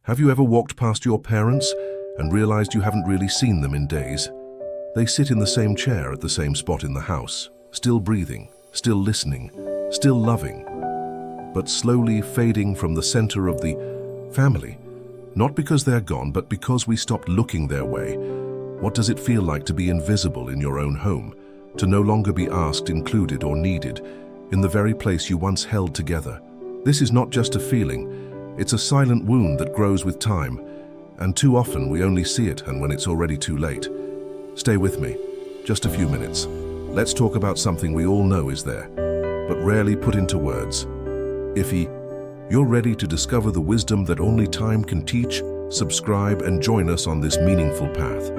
Have you ever walked past your parents and realized you haven't really seen them in days? They sit in the same chair at the same spot in the house, still breathing, still listening, still loving, but slowly fading from the center of the family. Not because they're gone, but because we stopped looking their way. What does it feel like to be invisible in your own home? To no longer be asked, included, or needed in the very place you once held together? This is not just a feeling. It's a silent wound that grows with time, and too often we only see it and when it's already too late. Stay with me, just a few minutes. Let's talk about something we all know is there, but rarely put into words. If you're ready to discover the wisdom that only time can teach, subscribe and join us on this meaningful path.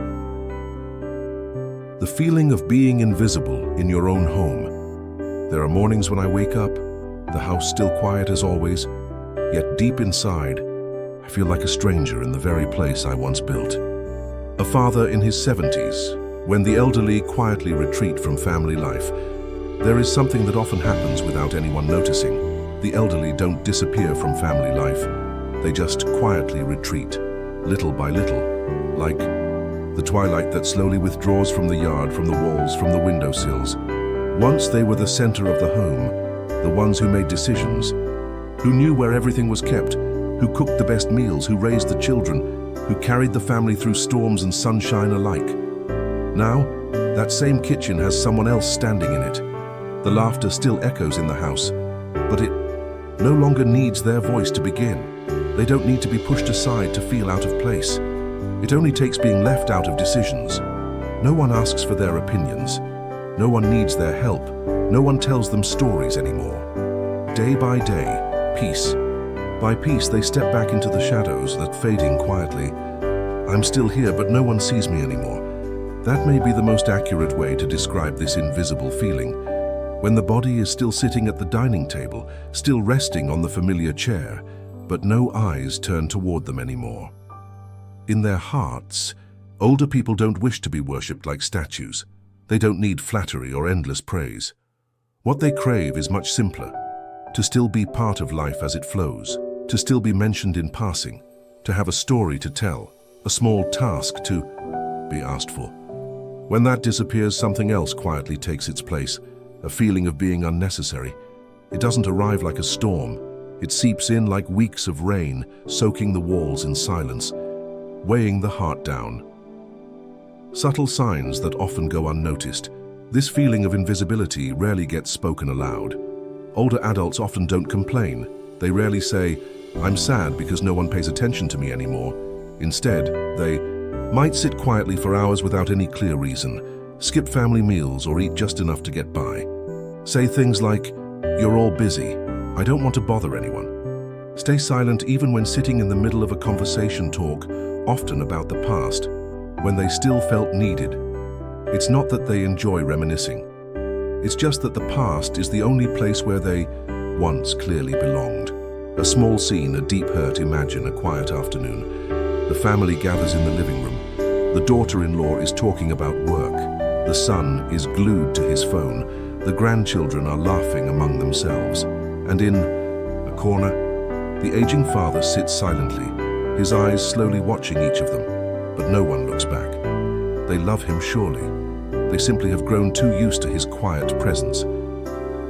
The feeling of being invisible in your own home. There are mornings when I wake up, the house still quiet as always, yet deep inside, I feel like a stranger in the very place I once built. A father in his 70s, when the elderly quietly retreat from family life, there is something that often happens without anyone noticing. The elderly don't disappear from family life. They just quietly retreat, little by little, like the twilight that slowly withdraws from the yard, from the walls, from the windowsills. Once they were the center of the home, the ones who made decisions, who knew where everything was kept, who cooked the best meals, who raised the children, who carried the family through storms and sunshine alike. Now, that same kitchen has someone else standing in it. The laughter still echoes in the house, but it no longer needs their voice to begin. They don't need to be pushed aside to feel out of place. It only takes being left out of decisions. No one asks for their opinions. No one needs their help. No one tells them stories anymore. Day by day, peace. By peace, they step back into the shadows that fading quietly. I'm still here, but no one sees me anymore. That may be the most accurate way to describe this invisible feeling. When the body is still sitting at the dining table, still resting on the familiar chair, but no eyes turn toward them anymore. In their hearts, older people don't wish to be worshipped like statues. They don't need flattery or endless praise. What they crave is much simpler. To still be part of life as it flows, to still be mentioned in passing, to have a story to tell, a small task to be asked for. When that disappears, something else quietly takes its place, a feeling of being unnecessary. It doesn't arrive like a storm. It seeps in like weeks of rain, soaking the walls in silence, weighing the heart down. Subtle signs that often go unnoticed. This feeling of invisibility rarely gets spoken aloud. Older adults often don't complain. They rarely say, "I'm sad because no one pays attention to me anymore." Instead, they might sit quietly for hours without any clear reason, skip family meals or eat just enough to get by. Say things like, "You're all busy. I don't want to bother anyone." Stay silent even when sitting in the middle of a conversation, talk often about the past, when they still felt needed. It's not that they enjoy reminiscing. It's just that the past is the only place where they once clearly belonged. A small scene, a deep hurt. Imagine a quiet afternoon. The family gathers in the living room. The daughter-in-law is talking about work. The son is glued to his phone. The grandchildren are laughing among themselves. And in a corner, the aging father sits silently, his eyes slowly watching each of them, but no one looks back. They love him surely. They simply have grown too used to his quiet presence.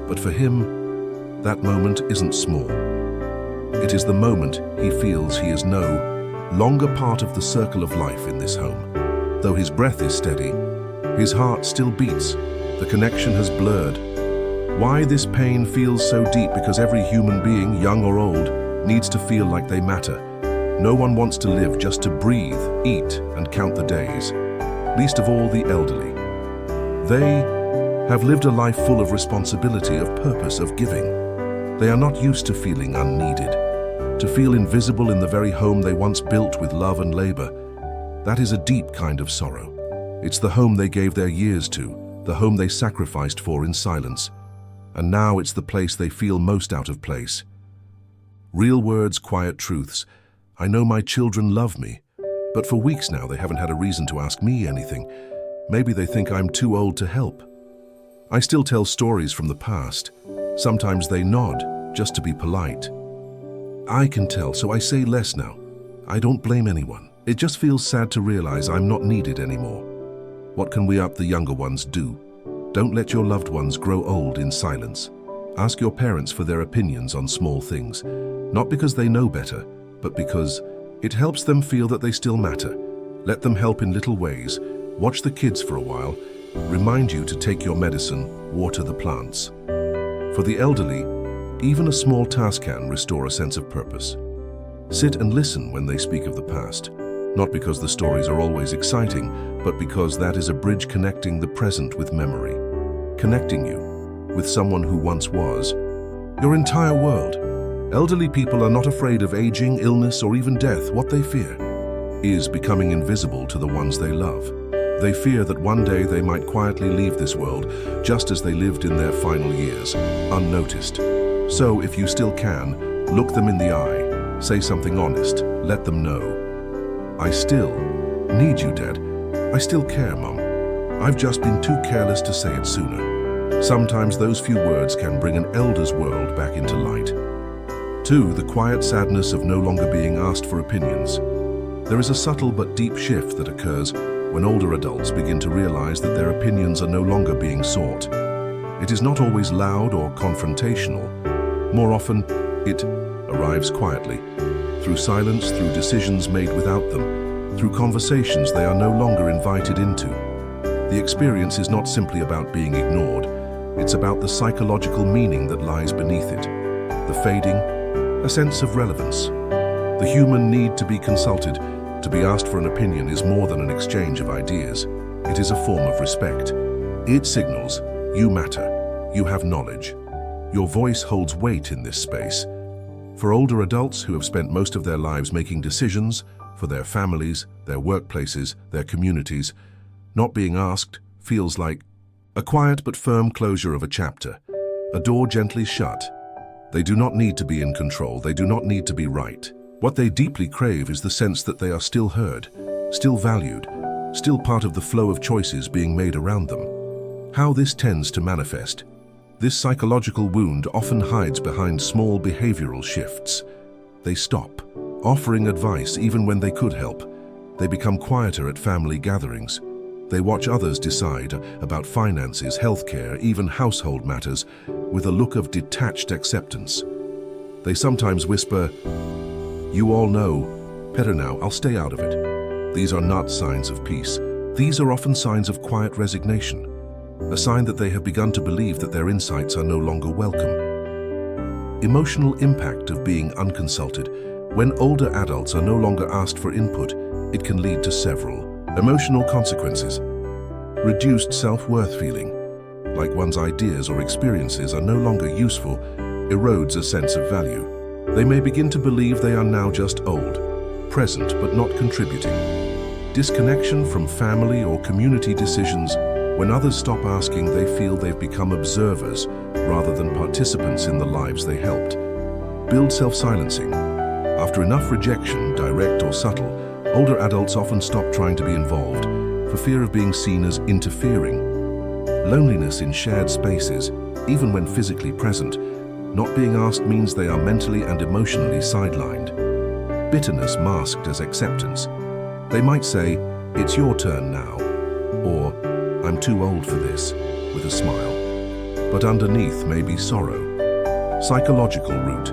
But for him, that moment isn't small. It is the moment he feels he is no longer part of the circle of life in this home. Though his breath is steady, his heart still beats. The connection has blurred. Why this pain feels so deep? Because every human being, young or old, needs to feel like they matter. No one wants to live just to breathe, eat, and count the days. Least of all the elderly. They have lived a life full of responsibility, of purpose, of giving. They are not used to feeling unneeded. To feel invisible in the very home they once built with love and labor, that is a deep kind of sorrow. It's the home they gave their years to, the home they sacrificed for in silence. And now it's the place they feel most out of place. Real words, quiet truths. I know my children love me, but for weeks now they haven't had a reason to ask me anything. Maybe they think I'm too old to help. I still tell stories from the past. Sometimes they nod, just to be polite. I can tell, so I say less now. I don't blame anyone. It just feels sad to realize I'm not needed anymore. What can the younger ones do? Don't let your loved ones grow old in silence. Ask your parents for their opinions on small things, not because they know better, but because it helps them feel that they still matter. Let them help in little ways. Watch the kids for a while. Remind you to take your medicine, water the plants. For the elderly, even a small task can restore a sense of purpose. Sit and listen when they speak of the past, not because the stories are always exciting, but because that is a bridge connecting the present with memory, connecting you with someone who once was your entire world. Elderly people are not afraid of aging, illness, or even death. What they fear is becoming invisible to the ones they love. They fear that one day they might quietly leave this world, just as they lived in their final years, unnoticed. So, if you still can, look them in the eye, say something honest, let them know. I still need you, Dad. I still care, Mum. I've just been too careless to say it sooner. Sometimes those few words can bring an elder's world back into light. 2. The quiet sadness of no longer being asked for opinions. There is a subtle but deep shift that occurs when older adults begin to realize that their opinions are no longer being sought. It is not always loud or confrontational. More often, it arrives quietly, through silence, through decisions made without them, through conversations they are no longer invited into. The experience is not simply about being ignored, it's about the psychological meaning that lies beneath it. The fading, a sense of relevance. The human need to be consulted, to be asked for an opinion is more than an exchange of ideas. It is a form of respect. It signals, you matter, you have knowledge. Your voice holds weight in this space. For older adults who have spent most of their lives making decisions for their families, their workplaces, their communities, not being asked feels like a quiet but firm closure of a chapter, a door gently shut. They do not need to be in control, they do not need to be right. What they deeply crave is the sense that they are still heard, still valued, still part of the flow of choices being made around them. How this tends to manifest. This psychological wound often hides behind small behavioral shifts. They stop, offering advice even when they could help. They become quieter at family gatherings. They watch others decide about finances, healthcare, even household matters, with a look of detached acceptance. They sometimes whisper, "You all know, better now, I'll stay out of it." These are not signs of peace. These are often signs of quiet resignation, a sign that they have begun to believe that their insights are no longer welcome. Emotional impact of being unconsulted. When older adults are no longer asked for input, it can lead to several emotional consequences. Reduced self-worth feeling, like one's ideas or experiences are no longer useful, erodes a sense of value. They may begin to believe they are now just old, present but not contributing. Disconnection from family or community decisions. When others stop asking, they feel they've become observers rather than participants in the lives they helped. Build self-silencing. After enough rejection, direct or subtle, older adults often stop trying to be involved for fear of being seen as interfering. Loneliness in shared spaces, even when physically present. Not being asked means they are mentally and emotionally sidelined. Bitterness masked as acceptance. They might say, "It's your turn now," or "I'm too old for this," with a smile. But underneath may be sorrow. Psychological root.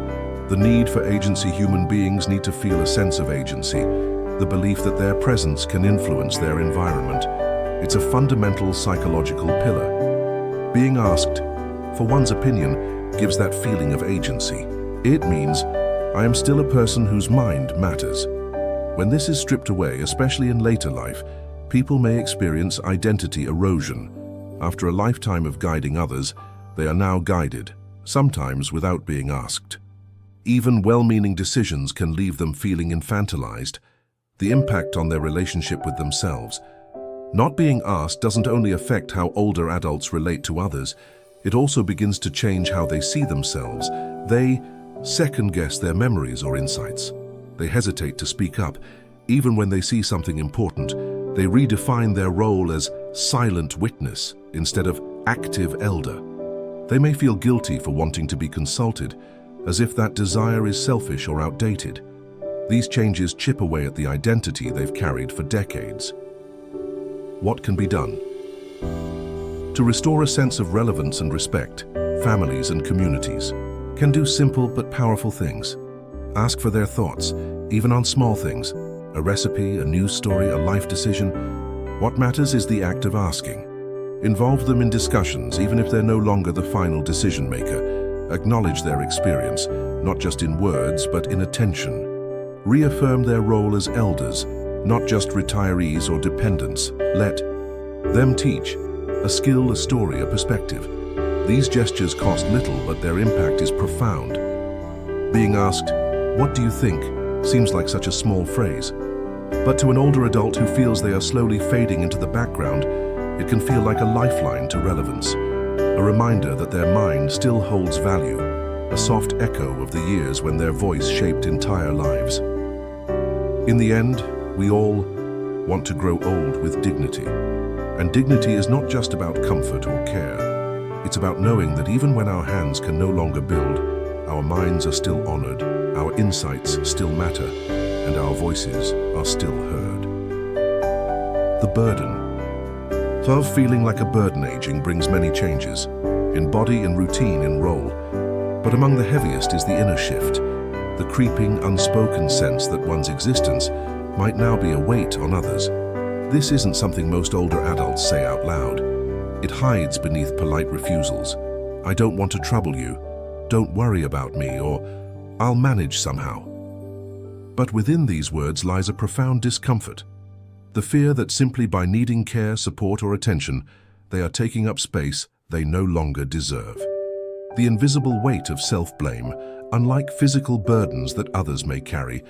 The need for agency. Human beings need to feel a sense of agency, the belief that their presence can influence their environment. It's a fundamental psychological pillar. Being asked for one's opinion gives that feeling of agency. It means, I am still a person whose mind matters. When this is stripped away, especially in later life, people may experience identity erosion. After a lifetime of guiding others, they are now guided, sometimes without being asked. Even well-meaning decisions can leave them feeling infantilized. The impact on their relationship with themselves. Not being asked doesn't only affect how older adults relate to others, it also begins to change how they see themselves. They second-guess their memories or insights. They hesitate to speak up. Even when they see something important, they redefine their role as silent witness instead of active elder. They may feel guilty for wanting to be consulted, as if that desire is selfish or outdated. These changes chip away at the identity they've carried for decades. What can be done? To restore a sense of relevance and respect, families and communities can do simple but powerful things. Ask for their thoughts, even on small things. A recipe, a news story, a life decision. What matters is the act of asking. Involve them in discussions, even if they're no longer the final decision maker. Acknowledge their experience, not just in words, but in attention. Reaffirm their role as elders, not just retirees or dependents. Let them teach. A skill, a story, a perspective. These gestures cost little, but their impact is profound. Being asked, "What do you think?" seems like such a small phrase. But to an older adult who feels they are slowly fading into the background, it can feel like a lifeline to relevance. A reminder that their mind still holds value. A soft echo of the years when their voice shaped entire lives. In the end, we all want to grow old with dignity. And dignity is not just about comfort or care. It's about knowing that even when our hands can no longer build, our minds are still honored, our insights still matter, and our voices are still heard. The burden. Of feeling like a burden aging brings many changes, in body and routine, in role. But among the heaviest is the inner shift, the creeping, unspoken sense that one's existence might now be a weight on others. This isn't something most older adults say out loud. It hides beneath polite refusals. "I don't want to trouble you," "Don't worry about me," or "I'll manage somehow." But within these words lies a profound discomfort. The fear that simply by needing care, support, or attention, they are taking up space they no longer deserve. The invisible weight of self-blame, unlike physical burdens that others may carry,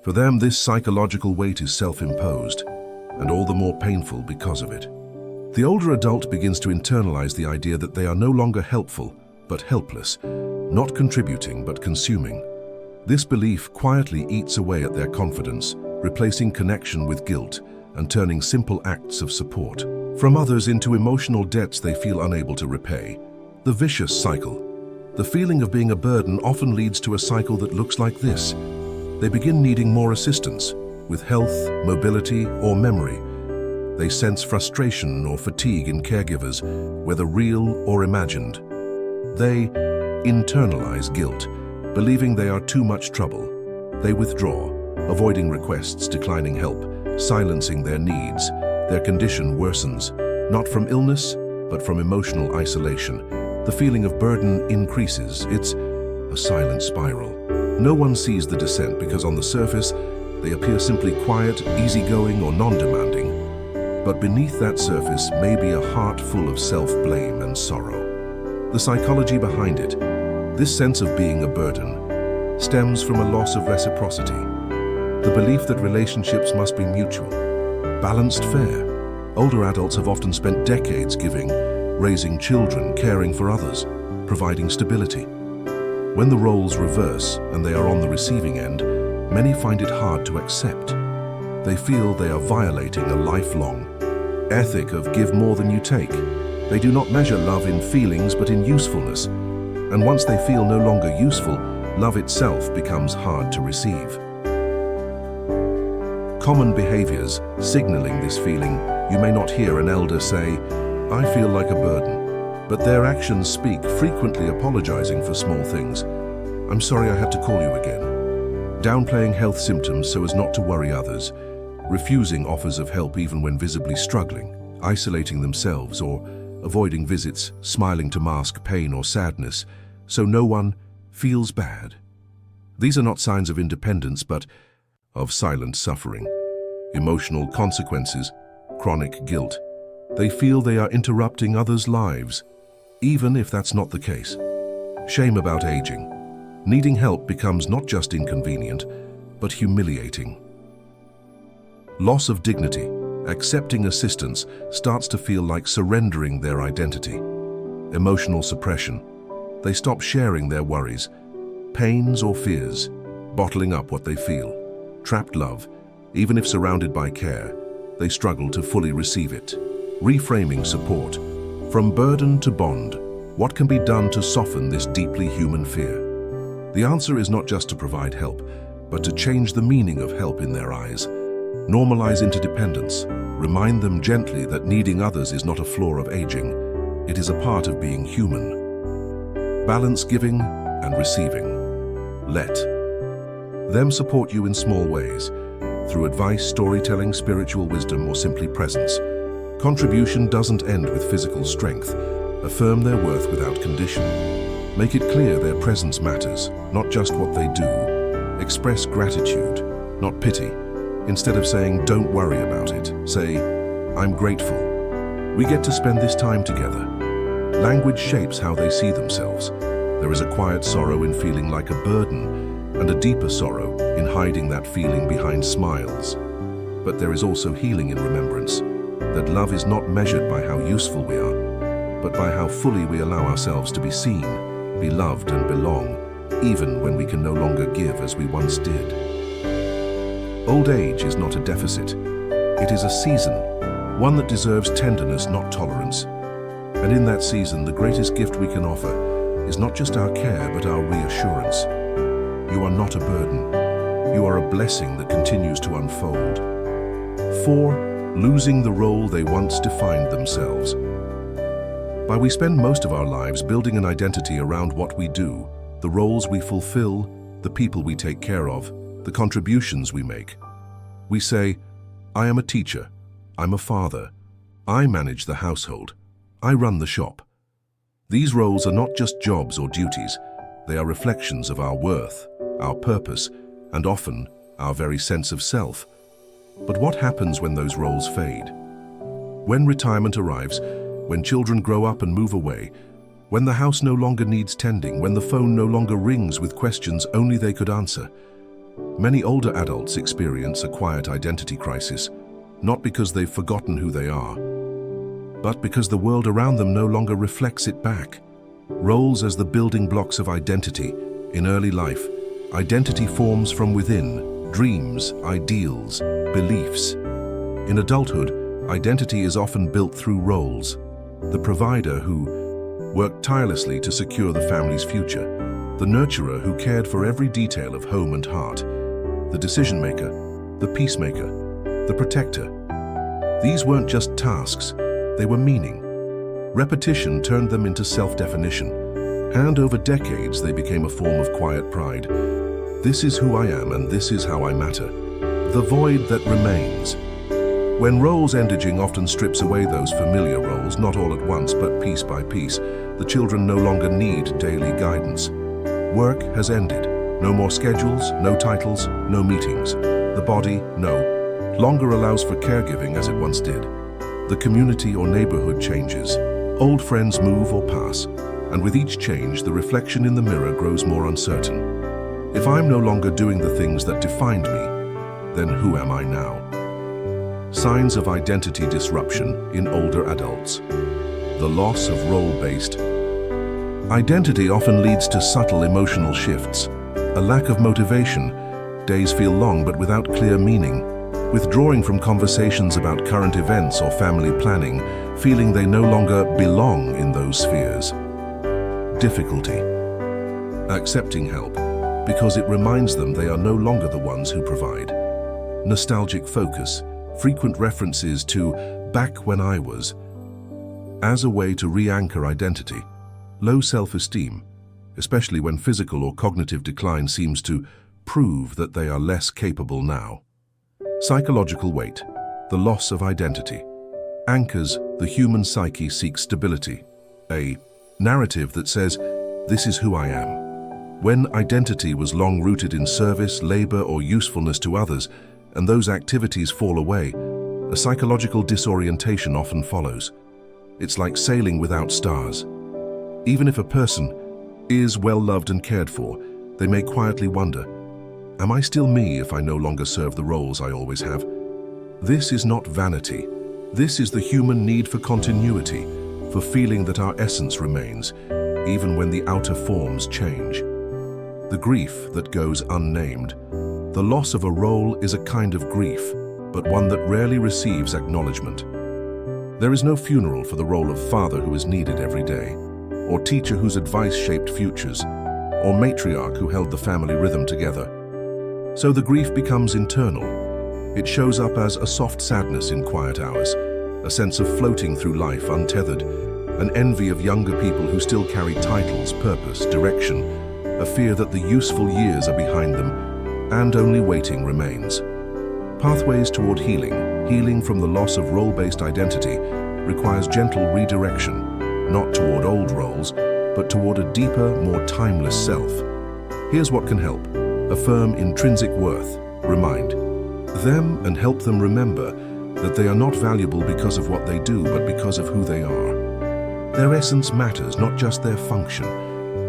for them this psychological weight is self-imposed, and all the more painful because of it. The older adult begins to internalize the idea that they are no longer helpful, but helpless, not contributing but consuming. This belief quietly eats away at their confidence, replacing connection with guilt and turning simple acts of support from others into emotional debts they feel unable to repay. The vicious cycle. The feeling of being a burden often leads to a cycle that looks like this. They begin needing more assistance with health, mobility, or memory. They sense frustration or fatigue in caregivers, whether real or imagined. They internalize guilt, believing they are too much trouble. They withdraw, avoiding requests, declining help, silencing their needs. Their condition worsens, not from illness, but from emotional isolation. The feeling of burden increases. It's a silent spiral. No one sees the descent because on the surface, they appear simply quiet, easygoing, or non-demanding. But beneath that surface may be a heart full of self-blame and sorrow. The psychology behind it, this sense of being a burden, stems from a loss of reciprocity. The belief that relationships must be mutual, balanced, fair. Older adults have often spent decades giving, raising children, caring for others, providing stability. When the roles reverse and they are on the receiving end, many find it hard to accept. They feel they are violating a lifelong ethic of give more than you take. They do not measure love in feelings but in usefulness. And once they feel no longer useful, love itself becomes hard to receive. Common behaviors signaling this feeling. You may not hear an elder say, "I feel like a burden," but their actions speak, frequently apologizing for small things. "I'm sorry I had to call you again." Downplaying health symptoms so as not to worry others, refusing offers of help even when visibly struggling, isolating themselves or avoiding visits, smiling to mask pain or sadness so no one feels bad. These are not signs of independence but of silent suffering, emotional consequences, chronic guilt. They feel they are interrupting others' lives, even if that's not the case. Shame about aging. Needing help becomes not just inconvenient, but humiliating. Loss of dignity. Accepting assistance starts to feel like surrendering their identity. Emotional suppression. They stop sharing their worries, pains or fears, bottling up what they feel. Trapped love. Even if surrounded by care, they struggle to fully receive it. Reframing support. From burden to bond, what can be done to soften this deeply human fear? The answer is not just to provide help, but to change the meaning of help in their eyes. Normalize interdependence. Remind them gently that needing others is not a flaw of aging. It is a part of being human. Balance giving and receiving. Let them support you in small ways, through advice, storytelling, spiritual wisdom, or simply presence. Contribution doesn't end with physical strength. Affirm their worth without condition. Make it clear their presence matters, not just what they do. Express gratitude, not pity. Instead of saying, "Don't worry about it," say, "I'm grateful. We get to spend this time together." Language shapes how they see themselves. There is a quiet sorrow in feeling like a burden, and a deeper sorrow in hiding that feeling behind smiles. But there is also healing in remembrance, that love is not measured by how useful we are, but by how fully we allow ourselves to be seen, be loved and belong, even when we can no longer give as we once did. Old age is not a deficit. It is a season, one that deserves tenderness, not tolerance. And in that season, the greatest gift we can offer is not just our care, but our reassurance. You are not a burden. You are a blessing that continues to unfold. 4. Losing the role they once defined themselves. While we spend most of our lives building an identity around what we do, the roles we fulfill, the people we take care of, the contributions we make, we say, "I am a teacher, I'm a father, I manage the household, I run the shop." These roles are not just jobs or duties, they are reflections of our worth, our purpose, and often our very sense of self. But what happens when those roles fade? When retirement arrives, when children grow up and move away, when the house no longer needs tending, when the phone no longer rings with questions only they could answer. Many older adults experience a quiet identity crisis, not because they've forgotten who they are, but because the world around them no longer reflects it back. Roles as the building blocks of identity. In early life, identity forms from within, dreams, ideals, beliefs. In adulthood, identity is often built through roles. The provider who worked tirelessly to secure the family's future, the nurturer who cared for every detail of home and heart, the decision maker, the peacemaker, the protector. These weren't just tasks, they were meaning. Repetition turned them into self-definition, and over decades they became a form of quiet pride. This is who I am and this is how I matter. The void that remains. When roles ending often strips away those familiar roles, not all at once but piece by piece, the children no longer need daily guidance. Work has ended. No more schedules, no titles, no meetings. The body, no longer allows for caregiving as it once did. The community or neighborhood changes. Old friends move or pass, and with each change, the reflection in the mirror grows more uncertain. If I'm no longer doing the things that defined me, then who am I now? Signs of identity disruption in older adults. The loss of role-based. Identity often leads to subtle emotional shifts. A lack of motivation. Days feel long but without clear meaning. Withdrawing from conversations about current events or family planning, feeling they no longer belong in those spheres. Difficulty. Accepting help, because it reminds them they are no longer the ones who provide. Nostalgic focus, frequent references to "back when I was," as a way to re-anchor identity. Low self-esteem, especially when physical or cognitive decline seems to prove that they are less capable now. Psychological weight, the loss of identity. Anchors, the human psyche seeks stability. A narrative that says, "This is who I am." When identity was long rooted in service, labor, or usefulness to others, and those activities fall away, a psychological disorientation often follows. It's like sailing without stars. Even if a person is well loved and cared for, they may quietly wonder, am I still me if I no longer serve the roles I always have? This is not vanity. This is the human need for continuity, for feeling that our essence remains, even when the outer forms change. The grief that goes unnamed. The loss of a role is a kind of grief, but one that rarely receives acknowledgement. There is no funeral for the role of father who is needed every day, or teacher whose advice shaped futures, or matriarch who held the family rhythm together. So the grief becomes internal. It shows up as a soft sadness in quiet hours, a sense of floating through life untethered, an envy of younger people who still carry titles, purpose, direction, a fear that the useful years are behind them, and only waiting remains. Pathways toward healing from the loss of role-based identity, requires gentle redirection, not toward old roles, but toward a deeper, more timeless self. Here's what can help. Affirm intrinsic worth. Remind them and help them remember that they are not valuable because of what they do, but because of who they are. Their essence matters, not just their function.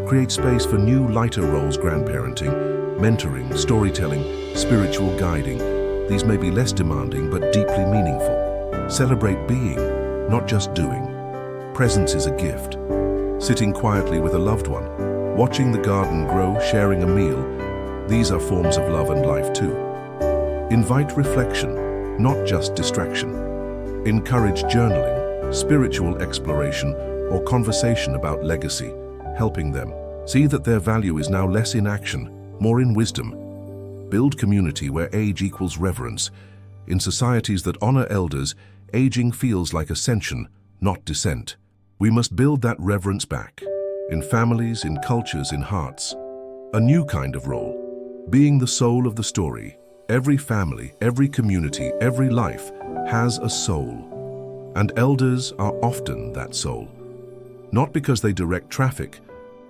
Create space for new, lighter roles: grandparenting, mentoring, storytelling, spiritual guiding. These may be less demanding, but deeply meaningful. Celebrate being, not just doing. Presence is a gift. Sitting quietly with a loved one, watching the garden grow, sharing a meal, these are forms of love and life too. Invite reflection, not just distraction. Encourage journaling, spiritual exploration, or conversation about legacy, helping them see that their value is now less in action, more in wisdom. Build community where age equals reverence. In societies that honor elders, aging feels like ascension, not descent. We must build that reverence back, in families, in cultures, in hearts. A new kind of role, being the soul of the story. Every family, every community, every life has a soul. And elders are often that soul. Not because they direct traffic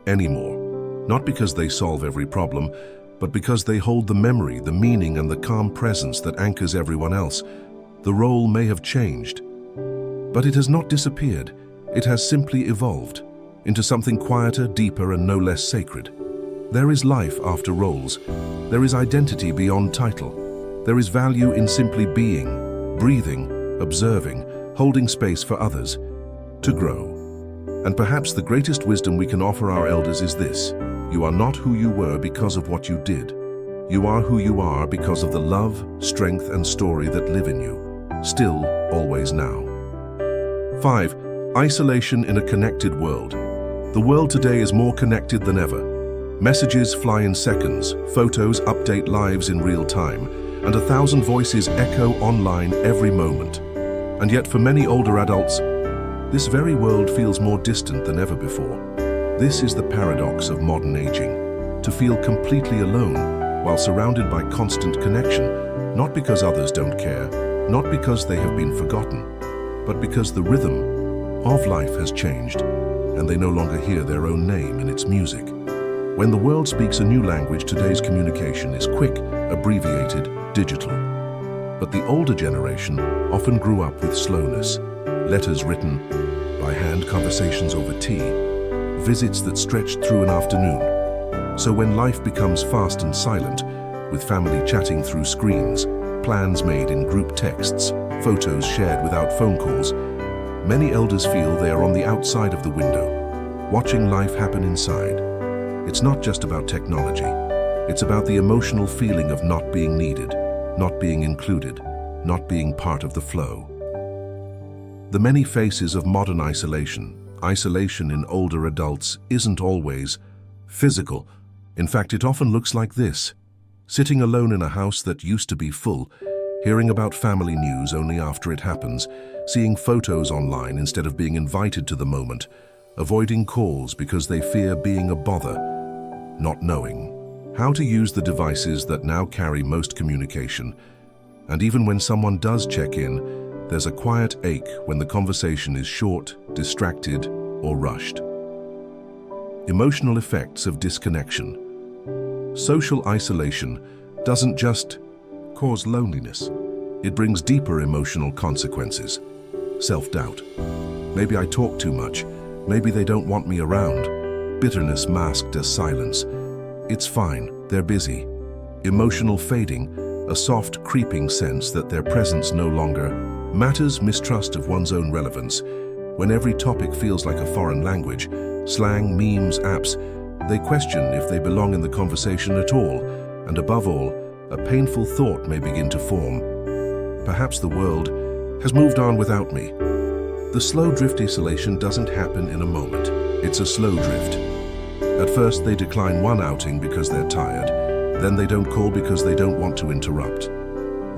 anymore, not because they solve every problem, but because they hold the memory, the meaning, and the calm presence that anchors everyone else. The role may have changed, but it has not disappeared. It has simply evolved into something quieter, deeper, and no less sacred. There is life after roles. There is identity beyond title. There is value in simply being, breathing, observing, holding space for others to grow. And perhaps the greatest wisdom we can offer our elders is this: you are not who you were because of what you did. You are who you are because of the love, strength, and story that live in you, still, always now. 5. Isolation in a connected world. The world today is more connected than ever. Messages fly in seconds, photos update lives in real time, and 1,000 voices echo online every moment. And yet for many older adults, this very world feels more distant than ever before. This is the paradox of modern aging: to feel completely alone while surrounded by constant connection, not because others don't care, not because they have been forgotten, but because the rhythm of life has changed, and they no longer hear their own name in its music. When the world speaks a new language, today's communication is quick, abbreviated, digital. But the older generation often grew up with slowness, letters written by hand, conversations over tea, visits that stretched through an afternoon. So when life becomes fast and silent, with family chatting through screens, plans made in group texts, photos shared without phone calls, many elders feel they are on the outside of the window, watching life happen inside. It's not just about technology. It's about the emotional feeling of not being needed, not being included, not being part of the flow. The many faces of modern isolation in older adults isn't always physical. In fact, it often looks like this: sitting alone in a house that used to be full, hearing about family news only after it happens, seeing photos online instead of being invited to the moment, avoiding calls because they fear being a bother, not knowing how to use the devices that now carry most communication. And even when someone does check in, there's a quiet ache when the conversation is short, distracted, or rushed. Emotional effects of disconnection. Social isolation doesn't just cause loneliness. It brings deeper emotional consequences. Self-doubt. Maybe I talk too much. Maybe they don't want me around. Bitterness masked as silence. It's fine, they're busy. Emotional fading, a soft, creeping sense that their presence no longer matters. Mistrust of one's own relevance. When every topic feels like a foreign language, slang, memes, apps, they question if they belong in the conversation at all. And above all, a painful thought may begin to form: perhaps the world has moved on without me. The slow drift isolation doesn't happen in a moment. It's a slow drift. At first, they decline one outing because they're tired. Then they don't call because they don't want to interrupt.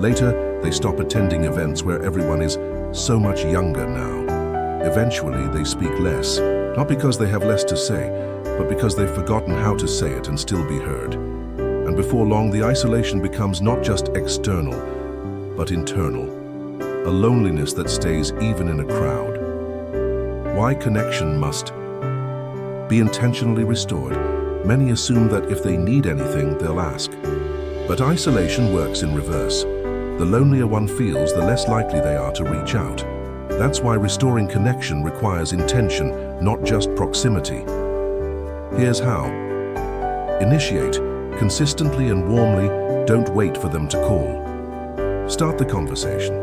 Later, they stop attending events where everyone is so much younger now. Eventually, they speak less, not because they have less to say, but because they've forgotten how to say it and still be heard. And before long, the isolation becomes not just external, but internal. A loneliness that stays even in a crowd. Why connection must be intentionally restored? Many assume that if they need anything, they'll ask. But isolation works in reverse. The lonelier one feels, the less likely they are to reach out. That's why restoring connection requires intention, not just proximity. Here's how. Initiate, consistently and warmly, don't wait for them to call. Start the conversation,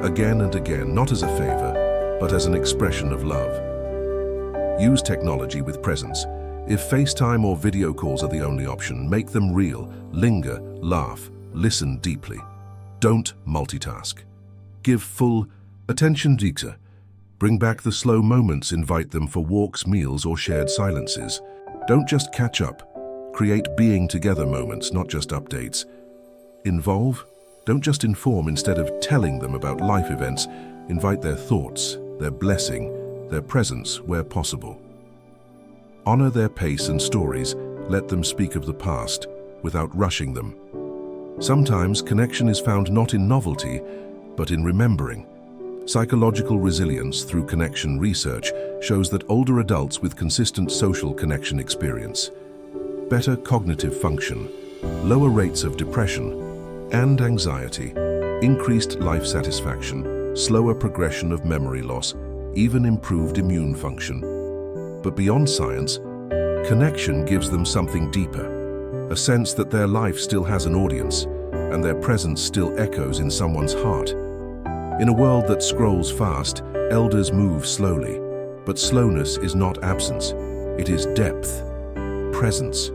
again and again, not as a favor, but as an expression of love. Use technology with presence. If FaceTime or video calls are the only option, make them real, linger, laugh, listen deeply. Don't multitask. Give full attention. Bring back the slow moments, invite them for walks, meals, or shared silences. Don't just catch up. Create being together moments, not just updates. Involve. Don't just inform. Instead of telling them about life events, invite their thoughts, their blessing, their presence where possible. Honor their pace and stories. Let them speak of the past without rushing them. Sometimes connection is found not in novelty, but in remembering. Psychological resilience through connection research shows that older adults with consistent social connection experience better cognitive function, lower rates of depression and anxiety, increased life satisfaction, slower progression of memory loss, even improved immune function. But beyond science, connection gives them something deeper, a sense that their life still has an audience and their presence still echoes in someone's heart. In a world that scrolls fast, elders move slowly, but slowness is not absence, it is depth, presence,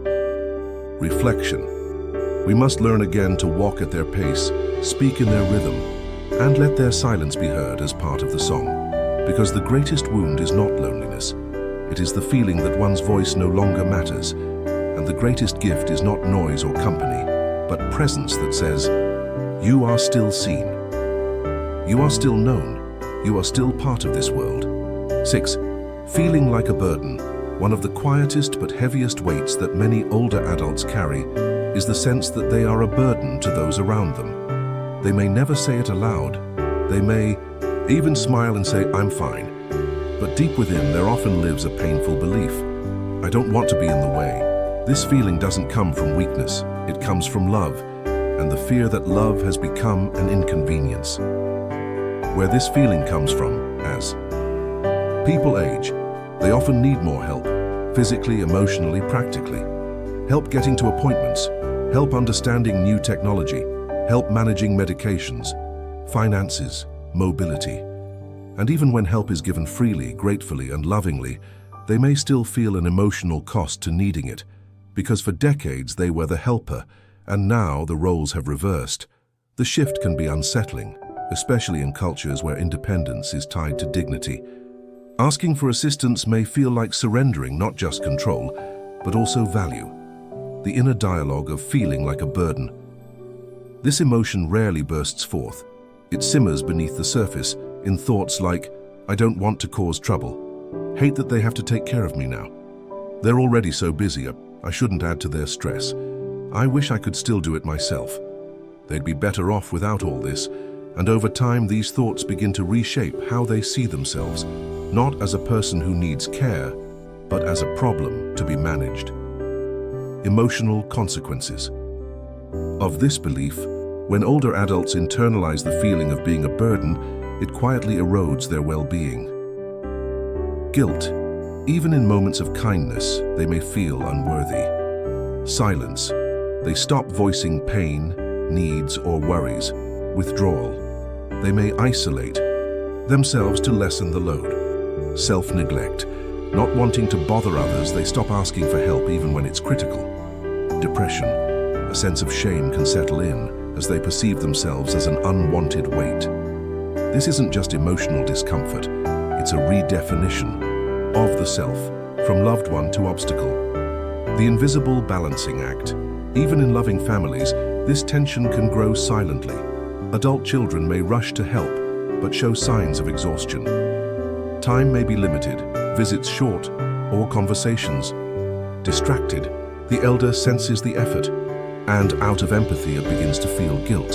reflection. We must learn again to walk at their pace, speak in their rhythm, and let their silence be heard as part of the song. Because the greatest wound is not loneliness, it is the feeling that one's voice no longer matters, and the greatest gift is not noise or company, but presence that says, you are still seen, you are still known, you are still part of this world. 6. Feeling like a burden. One of the quietest but heaviest weights that many older adults carry is the sense that they are a burden to those around them. They may never say it aloud, they may even smile and say, I'm fine, but deep within there often lives a painful belief. I don't want to be in the way. This feeling doesn't come from weakness, it comes from love, and the fear that love has become an inconvenience. Where this feeling comes from, as people age, they often need more help, physically, emotionally, practically. Help getting to appointments, help understanding new technology, help managing medications, finances, mobility. And even when help is given freely, gratefully, and lovingly, they may still feel an emotional cost to needing it, because for decades they were the helper, and now the roles have reversed. The shift can be unsettling, especially in cultures where independence is tied to dignity. Asking for assistance may feel like surrendering not just control, but also value. The inner dialogue of feeling like a burden. This emotion rarely bursts forth. It simmers beneath the surface in thoughts like, I don't want to cause trouble. Hate that they have to take care of me now. They're already so busy, I shouldn't add to their stress. I wish I could still do it myself. They'd be better off without all this, and over time these thoughts begin to reshape how they see themselves, not as a person who needs care, but as a problem to be managed. Emotional consequences of this belief. When older adults internalize the feeling of being a burden, it quietly erodes their well-being. Guilt. Even in moments of kindness, they may feel unworthy. Silence. They stop voicing pain, needs, or worries. Withdrawal. They may isolate themselves to lessen the load. Self-neglect. Not wanting to bother others, they stop asking for help even when it's critical. Depression. A sense of shame can settle in as they perceive themselves as an unwanted weight. This isn't just emotional discomfort, it's a redefinition of the self, from loved one to obstacle. The invisible balancing act. Even in loving families, this tension can grow silently. Adult children may rush to help, but show signs of exhaustion. Time may be limited, visits short, or conversations. Distracted, the elder senses the effort, and out of empathy it begins to feel guilt.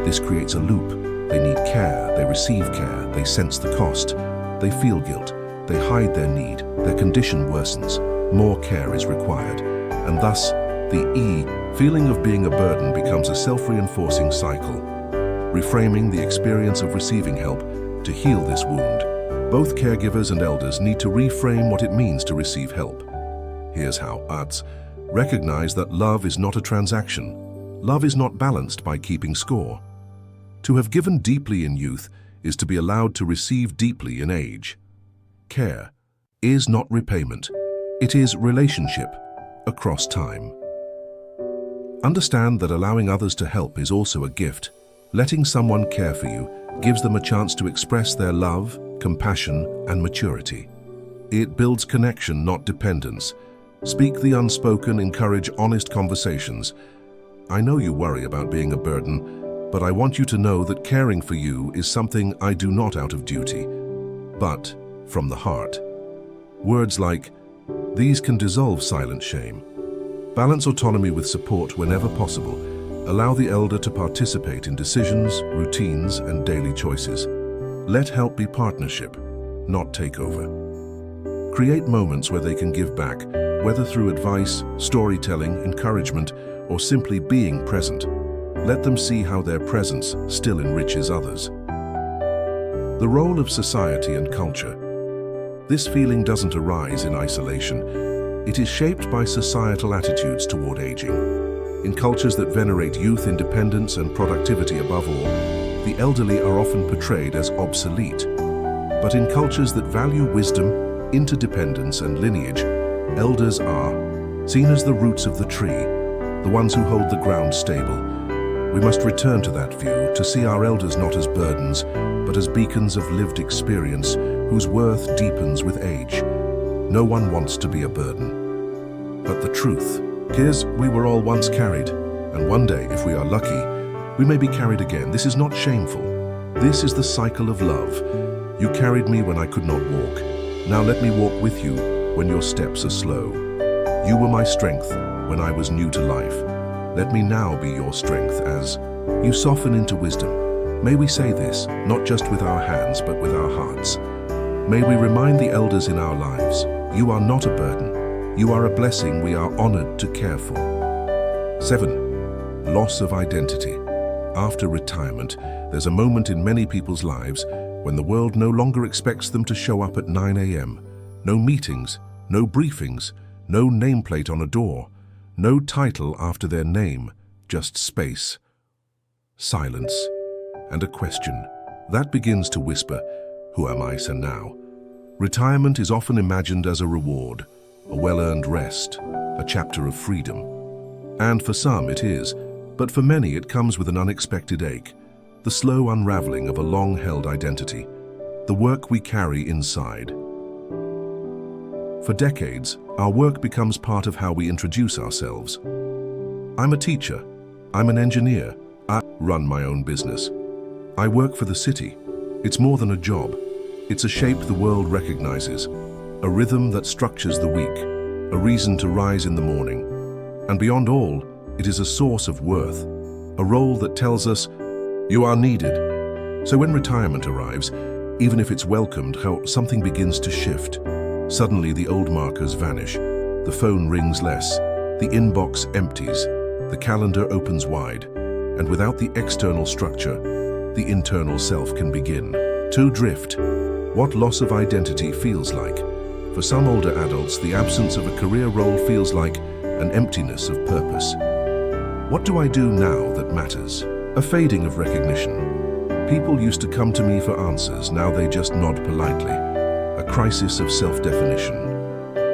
This creates a loop. They need care, they receive care, they sense the cost. They feel guilt, they hide their need, their condition worsens. More care is required, and thus, the feeling of being a burden becomes a self-reinforcing cycle. Reframing the experience of receiving help to heal this wound. Both caregivers and elders need to reframe what it means to receive help. Here's how. Recognize that love is not a transaction. Love is not balanced by keeping score. To have given deeply in youth is to be allowed to receive deeply in age. Care is not repayment. It is relationship across time. Understand that allowing others to help is also a gift. Letting someone care for you gives them a chance to express their love, compassion, and maturity. It builds connection, not dependence. Speak the unspoken, encourage honest conversations. I know you worry about being a burden, but I want you to know that caring for you is something I do not out of duty, but from the heart. Words like, these can dissolve silent shame. Balance autonomy with support whenever possible. Allow the elder to participate in decisions, routines, and daily choices. Let help be partnership, not takeover. Create moments where they can give back, whether through advice, storytelling, encouragement, or simply being present. Let them see how their presence still enriches others. The role of society and culture. This feeling doesn't arise in isolation. It is shaped by societal attitudes toward aging. In cultures that venerate youth, independence, and productivity above all, the elderly are often portrayed as obsolete. But in cultures that value wisdom, interdependence, and lineage, elders are seen as the roots of the tree, the ones who hold the ground stable. We must return to that view, to see our elders not as burdens, but as beacons of lived experience whose worth deepens with age. No one wants to be a burden. But the truth is, we were all once carried, and one day, if we are lucky, we may be carried again. This is not shameful. This is the cycle of love. You carried me when I could not walk. Now let me walk with you when your steps are slow. You were my strength when I was new to life. Let me now be your strength as you soften into wisdom. May we say this, not just with our hands, but with our hearts. May we remind the elders in our lives, you are not a burden. You are a blessing we are honored to care for. 7. Loss of identity. After retirement, there's a moment in many people's lives when the world no longer expects them to show up at 9 a.m. No meetings, no briefings, no nameplate on a door, no title after their name, just space, silence, and a question. That begins to whisper, who am I so now? Retirement is often imagined as a reward, a well-earned rest, a chapter of freedom. And for some it is, but for many it comes with an unexpected ache, the slow unraveling of a long-held identity, the work we carry inside. For decades, our work becomes part of how we introduce ourselves. I'm a teacher, I'm an engineer, I run my own business. I work for the city. It's more than a job. It's a shape the world recognizes, a rhythm that structures the week, a reason to rise in the morning. And beyond all, it is a source of worth, a role that tells us, you are needed. So when retirement arrives, even if it's welcomed, how something begins to shift. Suddenly the old markers vanish, the phone rings less, the inbox empties, the calendar opens wide, and without the external structure, the internal self can begin to drift. What loss of identity feels like. For some older adults, the absence of a career role feels like an emptiness of purpose. What do I do now that matters? A fading of recognition. People used to come to me for answers, now they just nod politely. A crisis of self-definition.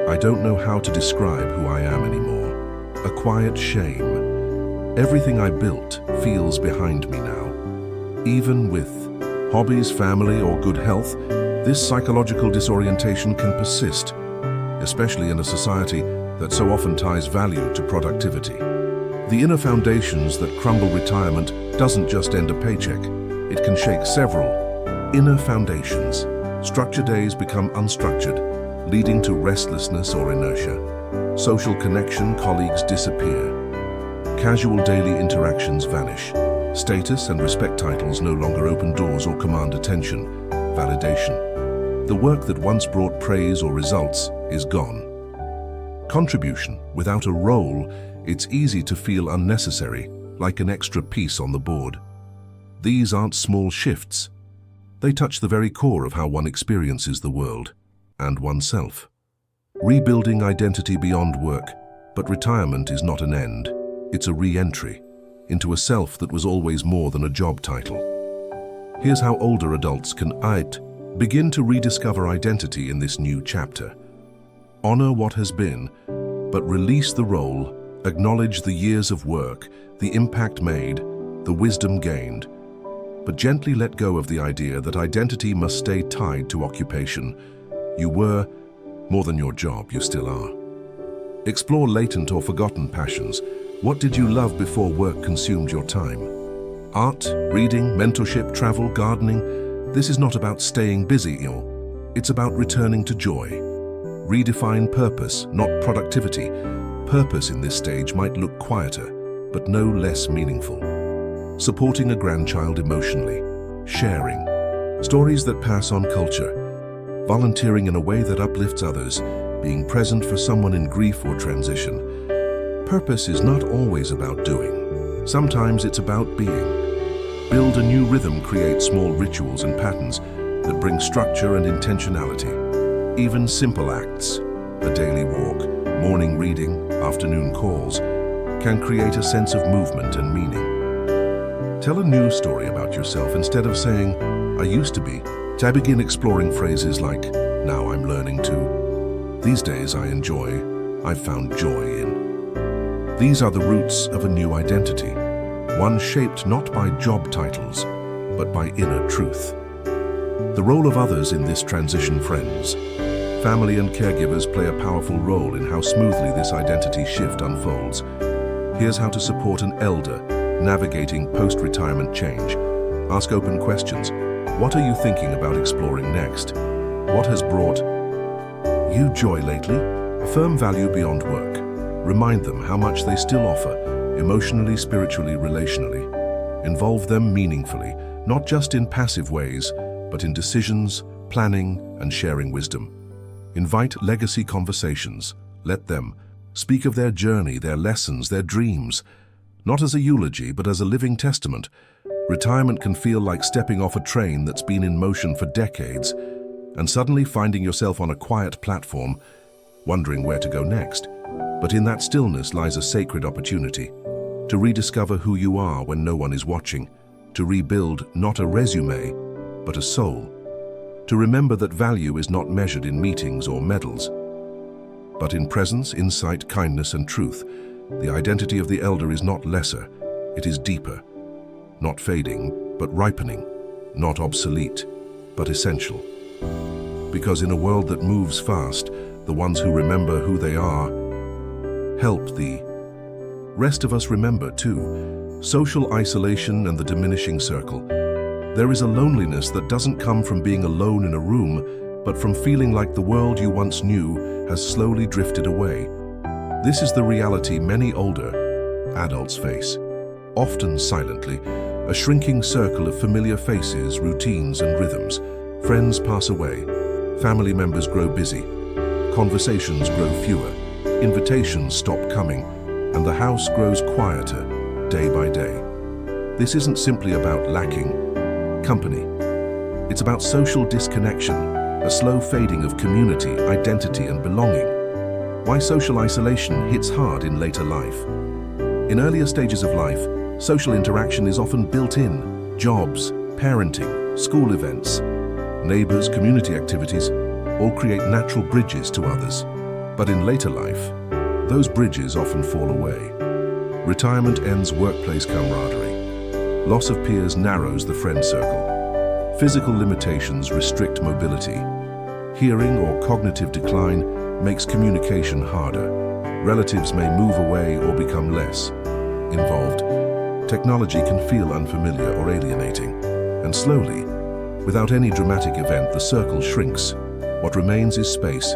I don't know how to describe who I am anymore. A quiet shame. Everything I built feels behind me now. Even with hobbies, family, or good health, this psychological disorientation can persist, especially in a society that so often ties value to productivity. The inner foundations that crumble retirement doesn't just end a paycheck. It can shake several inner foundations. Structured days become unstructured, leading to restlessness or inertia. Social connection, colleagues disappear. Casual daily interactions vanish. Status and respect titles no longer open doors or command attention, validation. The work that once brought praise or results is gone. Contribution, without a role, it's easy to feel unnecessary, like an extra piece on the board. These aren't small shifts. They touch the very core of how one experiences the world and oneself. Rebuilding identity beyond work, but retirement is not an end. It's a re-entry into a self that was always more than a job title. Here's how older adults can begin to rediscover identity in this new chapter. Honor what has been, but release the role, acknowledge the years of work, the impact made, the wisdom gained, but gently let go of the idea that identity must stay tied to occupation. You were more than your job, you still are. Explore latent or forgotten passions. What did you love before work consumed your time? Art, reading, mentorship, travel, gardening. This is not about staying busy, it's about returning to joy. Redefine purpose, not productivity. Purpose in this stage might look quieter, but no less meaningful. Supporting a grandchild emotionally. Sharing. Stories that pass on culture. Volunteering in a way that uplifts others. Being present for someone in grief or transition. Purpose is not always about doing. Sometimes it's about being. Build a new rhythm, create small rituals and patterns that bring structure and intentionality. Even simple acts, a daily walk, morning reading, afternoon calls, can create a sense of movement and meaning. Tell a new story about yourself instead of saying, I used to be. To begin exploring phrases like, now I'm learning to. These days I enjoy, I've found joy in. These are the roots of a new identity, one shaped not by job titles, but by inner truth. The role of others in this transition, friends. Family and caregivers play a powerful role in how smoothly this identity shift unfolds. Here's how to support an elder navigating post-retirement change. Ask open questions. What are you thinking about exploring next? What has brought you joy lately? Affirm value beyond work. Remind them how much they still offer, emotionally, spiritually, relationally. Involve them meaningfully, not just in passive ways, but in decisions, planning, and sharing wisdom. Invite legacy conversations. Let them speak of their journey, their lessons, their dreams, not as a eulogy, but as a living testament. Retirement can feel like stepping off a train that's been in motion for decades, and suddenly finding yourself on a quiet platform, wondering where to go next. But in that stillness lies a sacred opportunity to rediscover who you are when no one is watching, to rebuild not a resume, but a soul, to remember that value is not measured in meetings or medals, but in presence, insight, kindness, and truth. The identity of the elder is not lesser, it is deeper, not fading, but ripening, not obsolete, but essential. Because in a world that moves fast, the ones who remember who they are help the rest of us remember too. Social isolation and the diminishing circle. There is a loneliness that doesn't come from being alone in a room, but from feeling like the world you once knew has slowly drifted away. This is the reality many older adults face, often silently, a shrinking circle of familiar faces, routines, and rhythms. Friends pass away, family members grow busy, conversations grow fewer, invitations stop coming, and the house grows quieter day by day. This isn't simply about lacking company. It's about social disconnection, a slow fading of community, identity, and belonging. Why social isolation hits hard in later life. In earlier stages of life, social interaction is often built in. Jobs, parenting, school events, neighbors, community activities all create natural bridges to others. But in later life, those bridges often fall away. Retirement ends workplace camaraderie. Loss of peers narrows the friend circle. Physical limitations restrict mobility. Hearing or cognitive decline makes communication harder. Relatives may move away or become less. involved, technology can feel unfamiliar or alienating. And slowly, without any dramatic event, the circle shrinks. What remains is space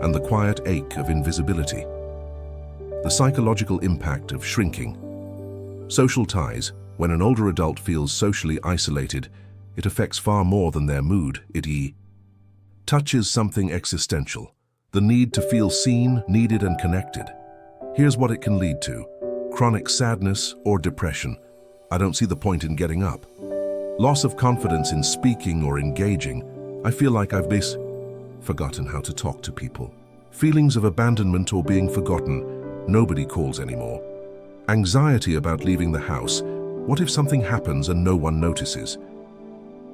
and the quiet ache of invisibility. The psychological impact of shrinking. Social ties. When an older adult feels socially isolated, it affects far more than their mood. It touches something existential, the need to feel seen, needed, and connected. Here's what it can lead to: chronic sadness or depression. I don't see the point in getting up. Loss of confidence in speaking or engaging. I feel like I've forgotten how to talk to people. Feelings of abandonment or being forgotten. Nobody calls anymore. Anxiety about leaving the house. What if something happens and no one notices?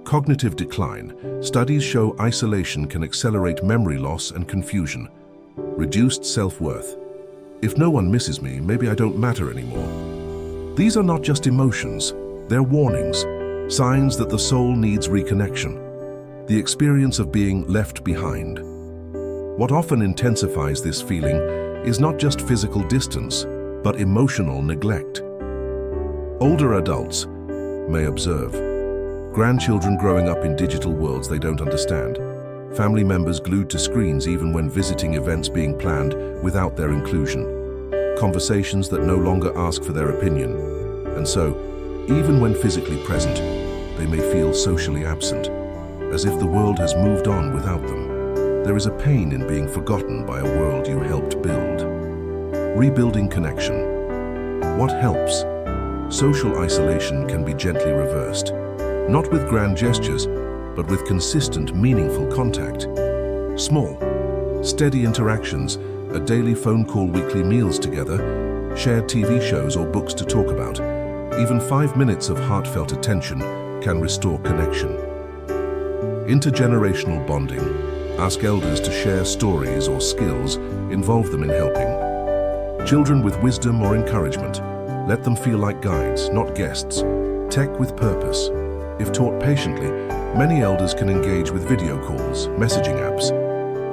Cognitive decline. Studies show isolation can accelerate memory loss and confusion. Reduced self-worth. If no one misses me, maybe I don't matter anymore. These are not just emotions, they're warnings, signs that the soul needs reconnection. The experience of being left behind. What often intensifies this feeling is not just physical distance, but emotional neglect. Older adults may observe grandchildren growing up in digital worlds they don't understand, family members glued to screens even when visiting events being planned without their inclusion, conversations that no longer ask for their opinion. And so, even when physically present, they may feel socially absent, as if the world has moved on without them. There is a pain in being forgotten by a world you helped build. Rebuilding connection. What helps? Social isolation can be gently reversed, not with grand gestures, but with consistent, meaningful contact. Small, steady interactions, a daily phone call, weekly meals together, shared TV shows or books to talk about. Even 5 minutes of heartfelt attention can restore connection. Intergenerational bonding. Ask elders to share stories or skills, involve them in helping. Children with wisdom or encouragement. Let them feel like guides, not guests. Tech with purpose. If taught patiently, many elders can engage with video calls, messaging apps,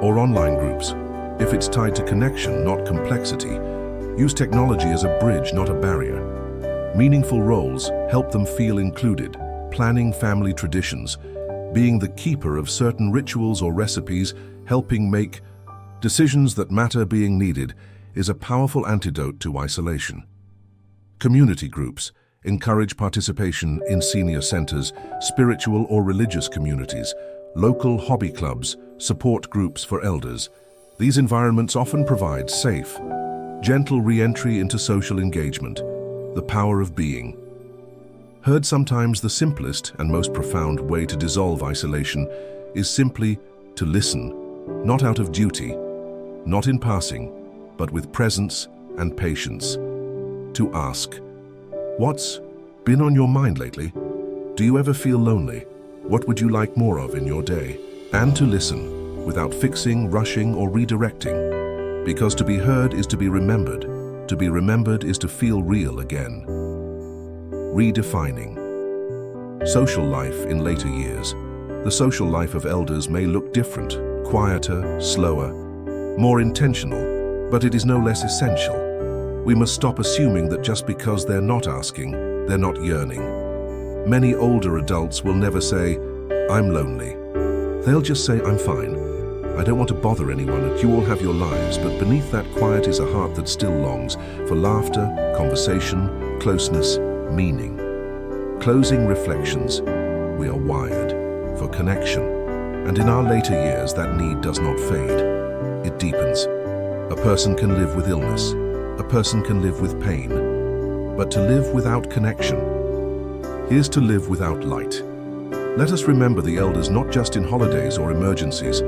or online groups. If it's tied to connection, not complexity, use technology as a bridge, not a barrier. Meaningful roles help them feel included, planning family traditions, being the keeper of certain rituals or recipes, helping make decisions that matter. Being needed is a powerful antidote to isolation. Community groups encourage participation in senior centers, spiritual or religious communities, local hobby clubs, support groups for elders. These environments often provide safe, gentle re-entry into social engagement. The power of being. Heard sometimes the simplest and most profound way to dissolve isolation is simply to listen, not out of duty, not in passing, but with presence and patience. To ask, what's been on your mind lately? Do you ever feel lonely? What would you like more of in your day? And to listen, without fixing, rushing, or redirecting. Because to be heard is to be remembered. To be remembered is to feel real again. Redefining. Social life in later years. The social life of elders may look different, quieter, slower, more intentional, but it is no less essential. We must stop assuming that just because they're not asking, they're not yearning. Many older adults will never say, "I'm lonely." They'll just say, "I'm fine. I don't want to bother anyone, and you all have your lives," but beneath that quiet is a heart that still longs for laughter, conversation, closeness, meaning. Closing reflections. We are wired for connection, and in our later years that need does not fade. It deepens. A person can live with illness. A person can live with pain. But to live without connection, here's to live without light. Let us remember the elders not just in holidays or emergencies,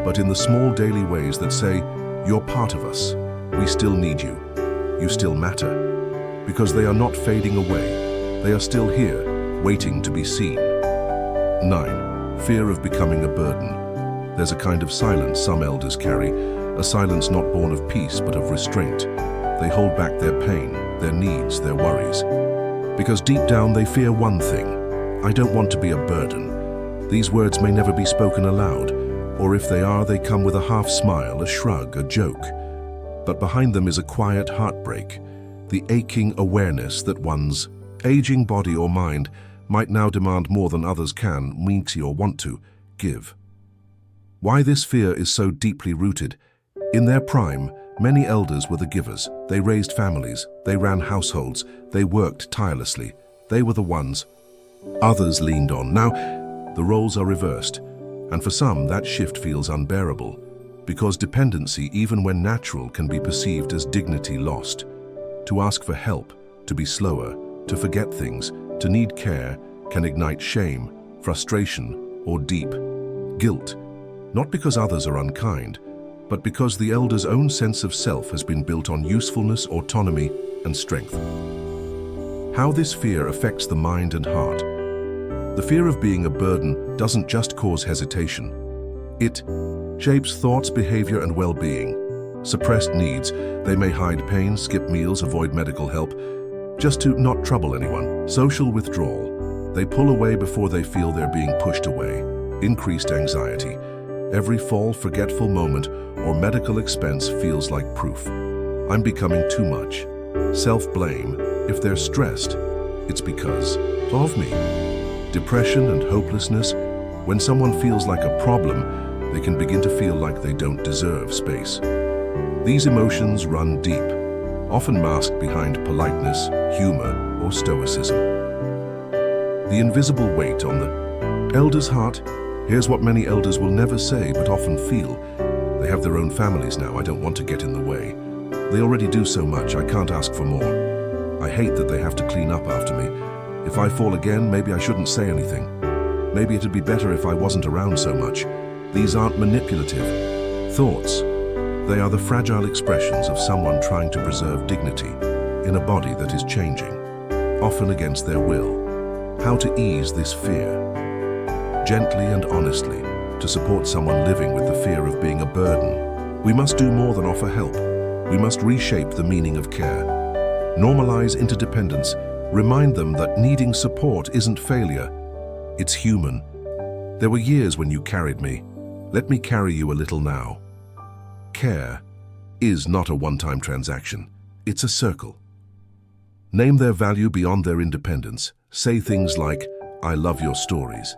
but in the small daily ways that say, "You're part of us. We still need you. You still matter." Because they are not fading away. They are still here, waiting to be seen. 9. Fear of becoming a burden. There's a kind of silence some elders carry, a silence not born of peace but of restraint. They hold back their pain, their needs, their worries. Because deep down they fear one thing: I don't want to be a burden. These words may never be spoken aloud, or if they are, they come with a half smile, a shrug, a joke. But behind them is a quiet heartbreak, the aching awareness that one's aging body or mind might now demand more than others can, need to, or want to give. Why this fear is so deeply rooted? In their prime, many elders were the givers. They raised families, they ran households, they worked tirelessly. They were the ones others leaned on. Now, the roles are reversed, and for some that shift feels unbearable, because dependency, even when natural, can be perceived as dignity lost. To ask for help, to be slower, to forget things, to need care, can ignite shame, frustration, or deep guilt, not because others are unkind, but because the elder's own sense of self has been built on usefulness, autonomy, and strength. How this fear affects the mind and heart. The fear of being a burden doesn't just cause hesitation. It shapes thoughts, behavior, and well-being. Suppressed needs, they may hide pain, skip meals, avoid medical help, just to not trouble anyone. Social withdrawal, they pull away before they feel they're being pushed away. Increased anxiety, every fall, forgetful moment, or medical expense feels like proof. I'm becoming too much. Self-blame, if they're stressed, it's because of me. Depression and hopelessness, when someone feels like a problem, they can begin to feel like they don't deserve space. These emotions run deep, often masked behind politeness, humor, or stoicism. The invisible weight on the elder's heart. Here's what many elders will never say but often feel. They have their own families now. I don't want to get in the way. They already do so much. I can't ask for more. I hate that they have to clean up after me. If I fall again, maybe I shouldn't say anything. Maybe it'd be better if I wasn't around so much. These aren't manipulative thoughts. They are the fragile expressions of someone trying to preserve dignity in a body that is changing, often against their will. How to ease this fear? Gently and honestly, to support someone living with the fear of being a burden. We must do more than offer help. We must reshape the meaning of care. Normalize interdependence. Remind them that needing support isn't failure. It's human. There were years when you carried me. Let me carry you a little now. Care is not a one-time transaction. It's a circle. Name their value beyond their independence. Say things like, I love your stories.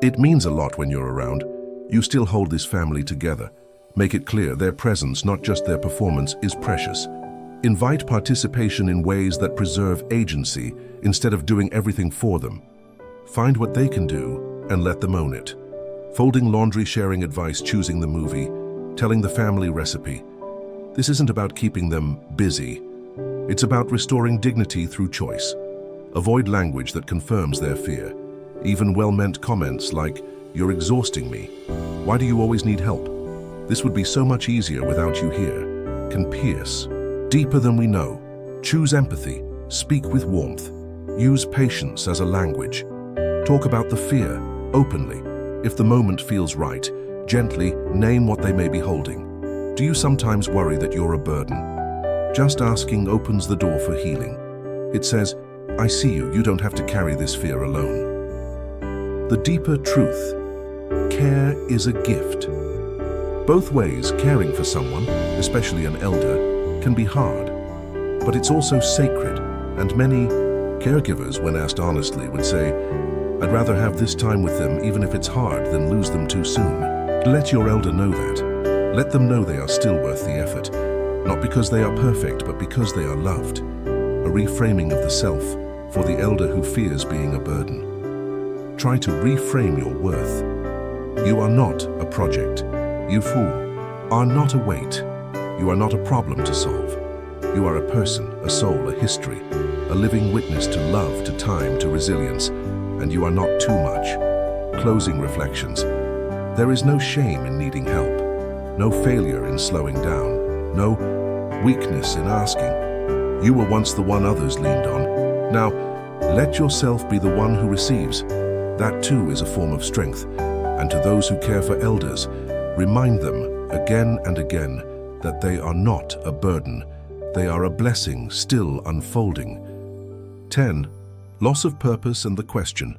It means a lot when you're around. You still hold this family together. Make it clear their presence, not just their performance, is precious. Invite participation in ways that preserve agency instead of doing everything for them. Find what they can do and let them own it. Folding laundry, sharing advice, choosing the movie, telling the family recipe. This isn't about keeping them busy. It's about restoring dignity through choice. Avoid language that confirms their fear. Even well-meant comments like, you're exhausting me. Why do you always need help? This would be so much easier without you here. Can pierce. Deeper than we know. Choose empathy. Speak with warmth. Use patience as a language. Talk about the fear, openly. If the moment feels right, gently name what they may be holding. Do you sometimes worry that you're a burden? Just asking opens the door for healing. It says, I see you, you don't have to carry this fear alone. The deeper truth. Care is a gift. Both ways, caring for someone, especially an elder, can be hard. But it's also sacred, and many caregivers, when asked honestly, would say, I'd rather have this time with them even if it's hard than lose them too soon. Let your elder know that. Let them know they are still worth the effort, not because they are perfect, but because they are loved. A reframing of the self for the elder who fears being a burden. Try to reframe your worth. You are not a project. You are not a weight. You are not a problem to solve. You are a person, a soul, a history, a living witness to love, to time, to resilience, and you are not too much. Closing reflections. There is no shame in needing help, no failure in slowing down, no weakness in asking. You were once the one others leaned on. Now, let yourself be the one who receives. That too is a form of strength. And to those who care for elders, remind them again and again that they are not a burden. They are a blessing still unfolding. 10. Loss of purpose and the question.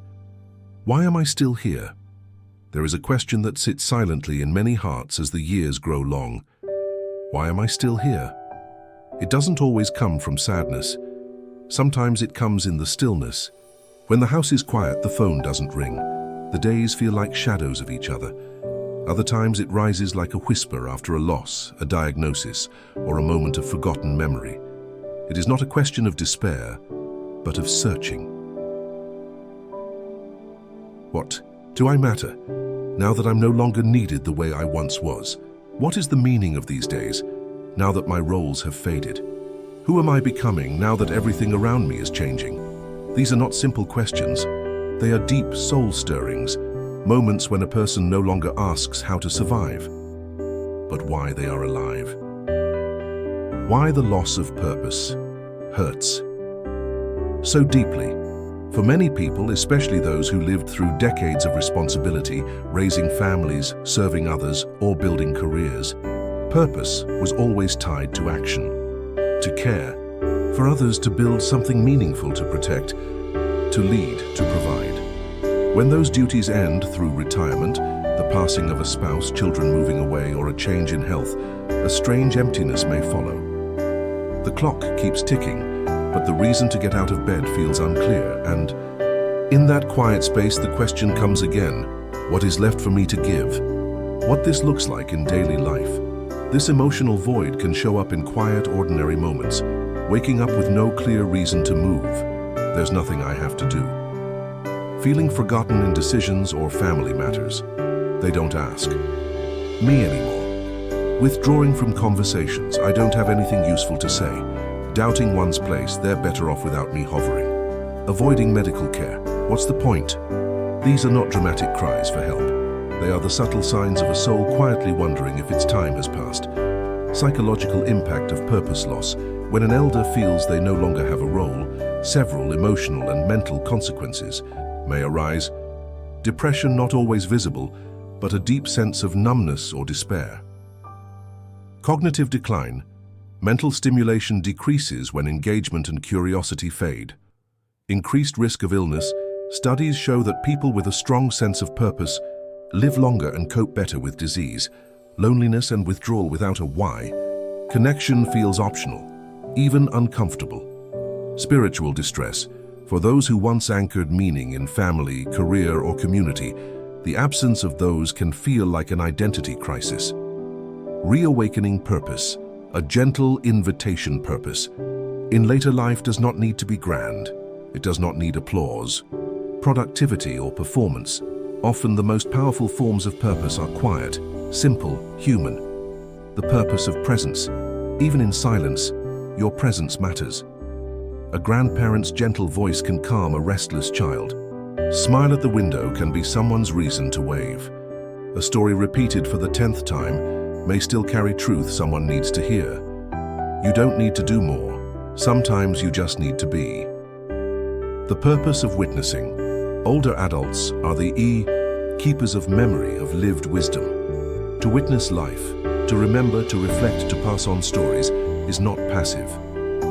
Why am I still here? There is a question that sits silently in many hearts as the years grow long. Why am I still here? It doesn't always come from sadness. Sometimes it comes in the stillness. When the house is quiet, the phone doesn't ring. The days feel like shadows of each other. Other times it rises like a whisper after a loss, a diagnosis, or a moment of forgotten memory. It is not a question of despair, but of searching. What? Do I matter? Now that I'm no longer needed the way I once was? What is the meaning of these days, now that my roles have faded? Who am I becoming now that everything around me is changing? These are not simple questions. They are deep soul stirrings, moments when a person no longer asks how to survive, but why they are alive. Why the loss of purpose hurts so deeply. For many people, especially those who lived through decades of responsibility, raising families, serving others, or building careers, purpose was always tied to action, to care, for others, to build something meaningful, to protect, to lead, to provide. When those duties end through retirement, the passing of a spouse, children moving away, or a change in health, a strange emptiness may follow. The clock keeps ticking, but the reason to get out of bed feels unclear, and in that quiet space the question comes again: what is left for me to give? What this looks like in daily life. This emotional void can show up in quiet, ordinary moments, waking up with no clear reason to move. There's nothing I have to do. Feeling forgotten in decisions or family matters. They don't ask me anymore. Withdrawing from conversations, I don't have anything useful to say. Doubting one's place, they're better off without me hovering. Avoiding medical care, what's the point? These are not dramatic cries for help. They are the subtle signs of a soul quietly wondering if its time has passed. Psychological impact of purpose loss. When an elder feels they no longer have a role, several emotional and mental consequences may arise. Depression, not always visible, but a deep sense of numbness or despair. Cognitive decline. Mental stimulation decreases when engagement and curiosity fade. Increased risk of illness. Studies show that people with a strong sense of purpose live longer and cope better with disease. Loneliness and withdrawal without a why. Connection feels optional, even uncomfortable. Spiritual distress. For those who once anchored meaning in family, career, or community, the absence of those can feel like an identity crisis. Reawakening purpose. A gentle invitation. Purpose in later life does not need to be grand. It does not need applause, productivity, or performance. Often the most powerful forms of purpose are quiet, simple, human. The purpose of presence. Even in silence, your presence matters. A grandparent's gentle voice can calm a restless child. Smile at the window can be someone's reason to wave. A story repeated for the 10th time may still carry truth someone needs to hear. You don't need to do more. Sometimes you just need to be. The purpose of witnessing. Older adults are the keepers of memory, of lived wisdom. To witness life, to remember, to reflect, to pass on stories is not passive.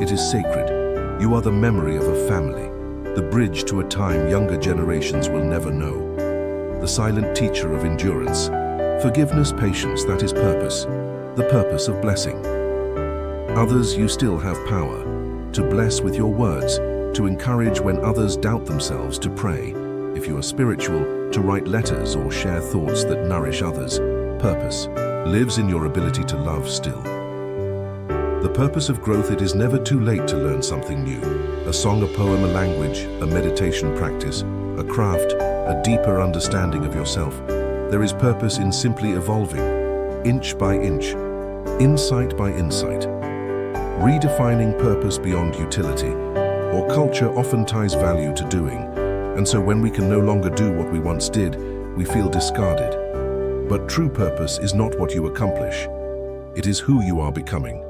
It is sacred. You are the memory of a family, the bridge to a time younger generations will never know. The silent teacher of endurance. Forgiveness, patience, that is purpose. The purpose of blessing. Others, you still have power. To bless with your words, to encourage when others doubt themselves, to pray. If you are spiritual, to write letters or share thoughts that nourish others. Purpose lives in your ability to love still. The purpose of growth. It is never too late to learn something new. A song, a poem, a language, a meditation practice, a craft, a deeper understanding of yourself. There is purpose in simply evolving, inch by inch, insight by insight. Redefining purpose beyond utility, or culture often ties value to doing, and so when we can no longer do what we once did, we feel discarded. But true purpose is not what you accomplish. It is who you are becoming.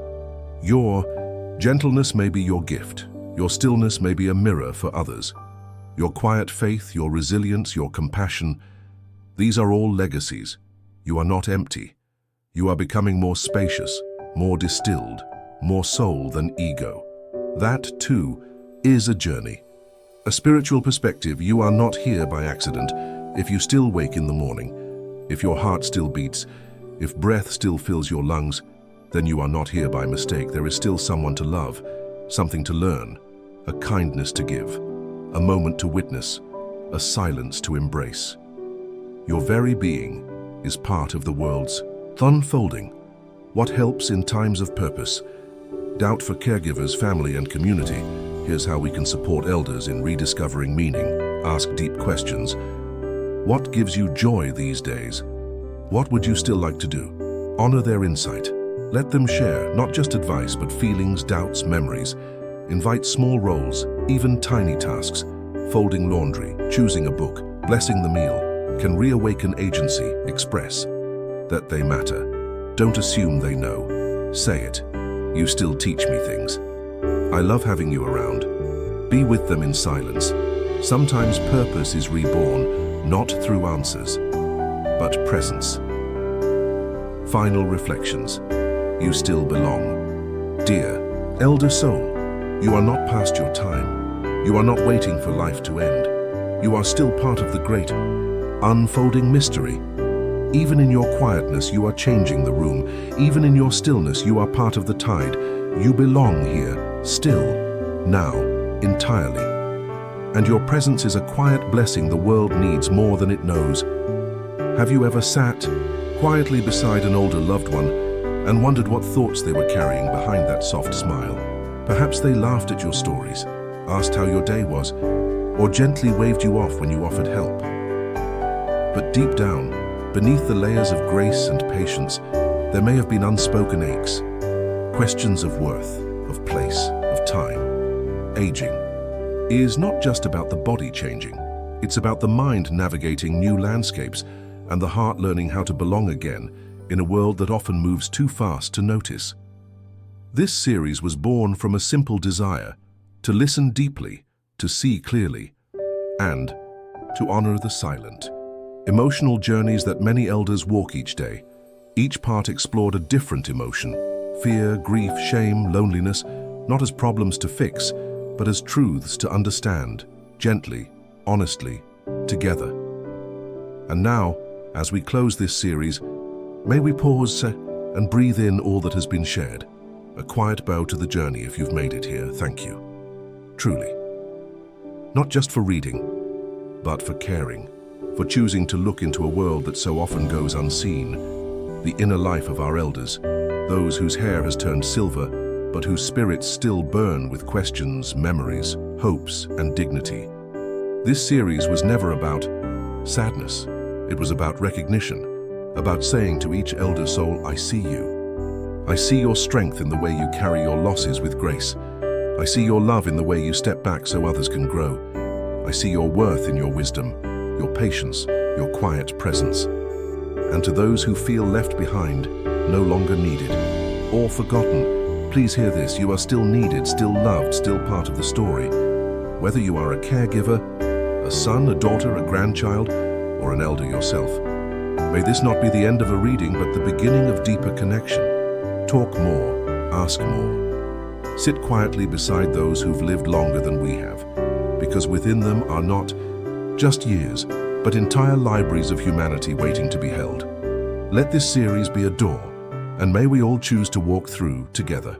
Your gentleness may be your gift. Your stillness may be a mirror for others. Your quiet faith, your resilience, your compassion, these are all legacies. You are not empty. You are becoming more spacious, more distilled, more soul than ego. That, too, is a journey. A spiritual perspective. You are not here by accident. If you still wake in the morning, if your heart still beats, if breath still fills your lungs, then you are not here by mistake. There is still someone to love, something to learn, a kindness to give, a moment to witness, a silence to embrace. Your very being is part of the world's unfolding. What helps in times of purpose? Doubt for caregivers, family, and community. Here's how we can support elders in rediscovering meaning. Ask deep questions. What gives you joy these days? What would you still like to do? Honor their insight. Let them share, not just advice, but feelings, doubts, memories. Invite small roles, even tiny tasks. Folding laundry, choosing a book, blessing the meal, can reawaken agency. Express that they matter. Don't assume they know. Say it. You still teach me things. I love having you around. Be with them in silence. Sometimes purpose is reborn, not through answers, but presence. Final reflections. You still belong. Dear elder soul, you are not past your time. You are not waiting for life to end. You are still part of the great, unfolding mystery. Even in your quietness, you are changing the room. Even in your stillness, you are part of the tide. You belong here, still, now, entirely. And your presence is a quiet blessing the world needs more than it knows. Have you ever sat quietly beside an older loved one and wondered what thoughts they were carrying behind that soft smile? Perhaps they laughed at your stories, asked how your day was, or gently waved you off when you offered help. But deep down, beneath the layers of grace and patience, there may have been unspoken aches, questions of worth, of place, of time. Aging is not just about the body changing. It's about the mind navigating new landscapes and the heart learning how to belong again in a world that often moves too fast to notice. This series was born from a simple desire to listen deeply, to see clearly, and to honor the silent. Emotional journeys that many elders walk each day. Each part explored a different emotion: fear, grief, shame, loneliness, not as problems to fix, but as truths to understand, gently, honestly, together. And now, as we close this series, may we pause and breathe in all that has been shared. A quiet bow to the journey if you've made it here. Thank you. Truly. Not just for reading, but for caring, for choosing to look into a world that so often goes unseen, the inner life of our elders, those whose hair has turned silver, but whose spirits still burn with questions, memories, hopes, and dignity. This series was never about sadness. It was about recognition, about saying to each elder soul, I see you. I see your strength in the way you carry your losses with grace. I see your love in the way you step back so others can grow. I see your worth in your wisdom, your patience, your quiet presence. And to those who feel left behind, no longer needed, or forgotten, please hear this: you are still needed, still loved, still part of the story. Whether you are a caregiver, a son, a daughter, a grandchild, or an elder yourself, may this not be the end of a reading, but the beginning of deeper connection. Talk more, ask more. Sit quietly beside those who've lived longer than we have, because within them are not just years, but entire libraries of humanity waiting to be held. Let this series be a door, and may we all choose to walk through together.